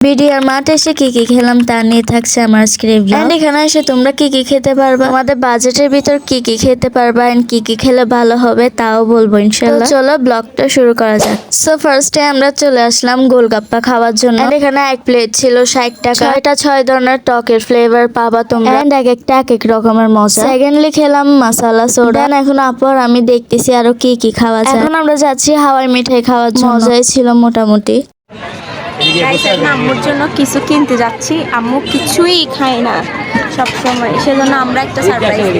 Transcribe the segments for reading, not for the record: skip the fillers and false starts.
BDR মাঠে এসে কি কি খেলাম তা নিয়ে থাকছে আমার আজকের এই ব্লগ। এখানে এসে তোমরা কি কি খেতে পারবা, আমাদের বাজেটের ভিতর কি কি খেতে পারবা এন্ড কি কি খেলে ভালো হবে তাও বলবো ইনশাআল্লাহ। তো চলো ব্লগটা শুরু করা যাক। সো ফার্স্টে আমরা চলে আসলাম গোলগাপ্পা খাওয়ার জন্য। এখানে এক প্লেট ছিল 60 টাকা। 6 ধরনের টকের ফ্লেভার পাবা তোমরা এন্ড এক একটা এক এক রকমের মজা। সেকেন্ডলি খেলাম মশলা সোডা। এখন আপর আমি দেখতেছি আরো কি কি খাওয়া যায়। এখন আমরা যাচ্ছি হাওয়াই মিঠাই খাওয়ার জন্য। মজাই ছিল মোটামুটি। আম্মুর জন্য কিছু কিনতে যাচ্ছি। আম্মু কিছুই খায় না সবসময়, সেজন্য আমরা একটা সারপ্রাইজ।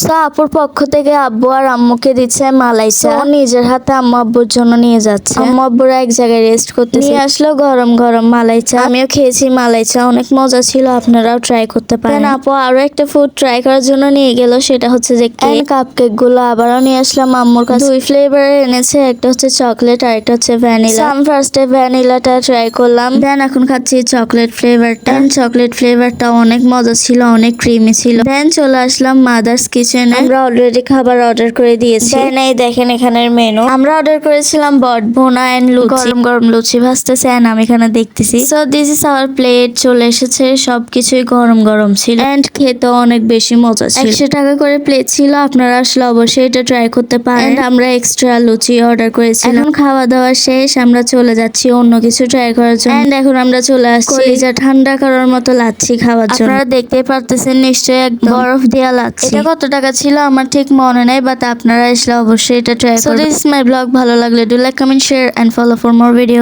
সো আপুর পক্ষ থেকে আব্বু আর আম্মুকে দিচ্ছে মালাই চা। নিজের হাতে আম্মু আব্বুর জন্য নিয়ে যাচ্ছে। আম্মু আব্বুরা এক জায়গায় রেস্ট করতে নিয়ে আসলো গরম গরম মালাই চা। আমিও খেয়েছি মালাই চা, অনেক মজা ছিল, আপনারাও ট্রাই করতে পারেন। আপু আরো একটা ফুড ট্রাই করার জন্য নিয়ে গেল, সেটা হচ্ছে যে কাপ কেক গুলো আবারও নিয়ে আসলাম আম্মুর কাছে। 2 ফ্লেভারের এনেছে, একটা হচ্ছে চকলেট আর একটা হচ্ছে ভ্যানিলা। আমি ফার্স্টে ভ্যানিলাটা ট্রাই করলাম, দেন এখন খাচ্ছি চকলেট ফ্লেভারটা। চকলেট ফ্লেভারটা অনেক মজা ছিল, অনেক ক্রিমি ছিল। দেন চলে আসলাম মাদার্স কিচেনে। আমরা অলরেডি খাবার অর্ডার করে দিয়েছি। এই দেখেন এখানের মেনু। আমরা অর্ডার করেছিলাম বট ভুনা এন্ড লুচি। গরম গরম লুচি ভাজতেছে এন্ড আমি এখানে দেখতেছি। So this is our plate, চলে এসেছে। সবকিছুই গরম গরম ছিল এন্ড খেতে অনেক বেশি মজা ছিল। 100 টাকা করে প্লেট ছিল, আপনারা আসলে অবশ্যই এটা ট্রাই করতে পারেন। আমরা এক্সট্রা লুচি অর্ডার করেছিলাম। এখন খাওয়া দাওয়া শেষ, আমরা চলে যাচ্ছি অন্য কিছু ট্রাই করার জন্য। এন্ড এখন আমরা চলে আসছি কলিজা ঠান্ডা করার মতো লাচ্ছি খাওয়ার জন্য। আপনারা দেখতে পারতেছেন নিশ্চয়ই একদম বরফ দেয়া লাচ্ছি। এটা কত টাকা ছিল আমার ঠিক মনে নাই, বাট আপনারা আসলে অবশ্যই এটা ট্রাই করবেন। So this is my blog. ভালো লাগলে do like, comment, share and follow for more video.